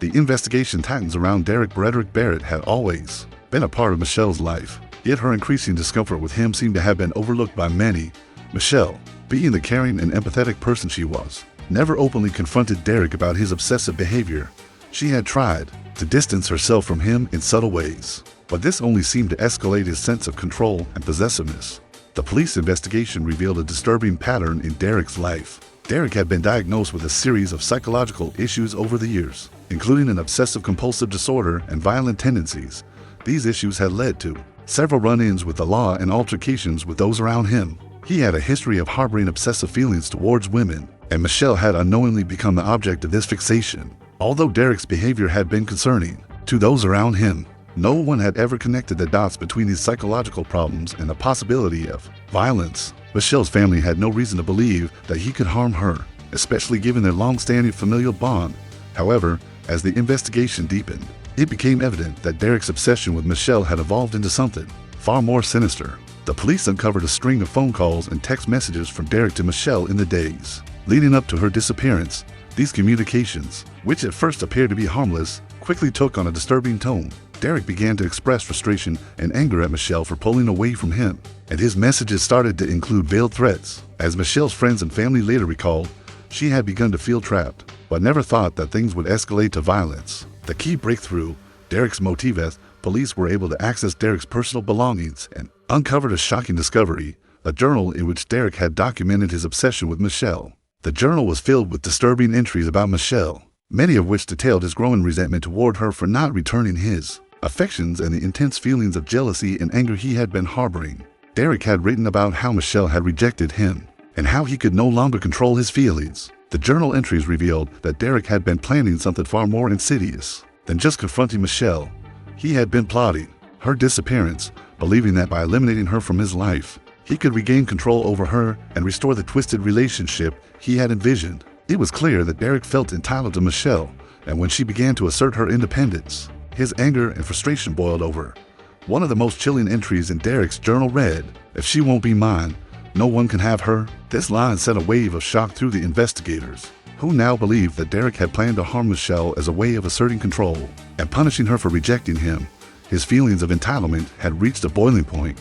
The investigation tightens around Barrett had always been a part of Michelle's life, yet her increasing discomfort with him seemed to have been overlooked by many. Michelle, being the caring and empathetic person she was, never openly confronted Derek about his obsessive behavior. She had tried to distance herself from him in subtle ways, but this only seemed to escalate his sense of control and possessiveness. The police investigation revealed a disturbing pattern in Derek's life. Derek had been diagnosed with a series of psychological issues over the years, including an obsessive-compulsive disorder and violent tendencies. These issues had led to several run-ins with the law and altercations with those around him. He had a history of harboring obsessive feelings towards women, and Michelle had unknowingly become the object of this fixation. Although Derek's behavior had been concerning to those around him, no one had ever connected the dots between his psychological problems and the possibility of violence. Michelle's family had no reason to believe that he could harm her, especially given their long-standing familial bond. However, as the investigation deepened, it became evident that Derek's obsession with Michelle had evolved into something far more sinister. The police uncovered a string of phone calls and text messages from Derek to Michelle in the days leading up to her disappearance. These communications, which at first appeared to be harmless, quickly took on a disturbing tone. Derek began to express frustration and anger at Michelle for pulling away from him, and his messages started to include veiled threats. As Michelle's friends and family later recalled, she had begun to feel trapped, but never thought that things would escalate to violence. The key breakthrough, Derek's motive. Police were able to access Derek's personal belongings and uncovered a shocking discovery, a journal in which Derek had documented his obsession with Michelle. The journal was filled with disturbing entries about Michelle, many of which detailed his growing resentment toward her for not returning his affections and the intense feelings of jealousy and anger he had been harboring. Derek had written about how Michelle had rejected him and how he could no longer control his feelings. The journal entries revealed that Derek had been planning something far more insidious than just confronting Michelle. He had been plotting her disappearance, believing that by eliminating her from his life, he could regain control over her and restore the twisted relationship he had envisioned. It was clear that Derek felt entitled to Michelle, and when she began to assert her independence, his anger and frustration boiled over. One of the most chilling entries in Derek's journal read, "If she won't be mine, no one can have her." This line sent a wave of shock through the investigators, who now believed that Derek had planned to harm Michelle as a way of asserting control and punishing her for rejecting him. His feelings of entitlement had reached a boiling point,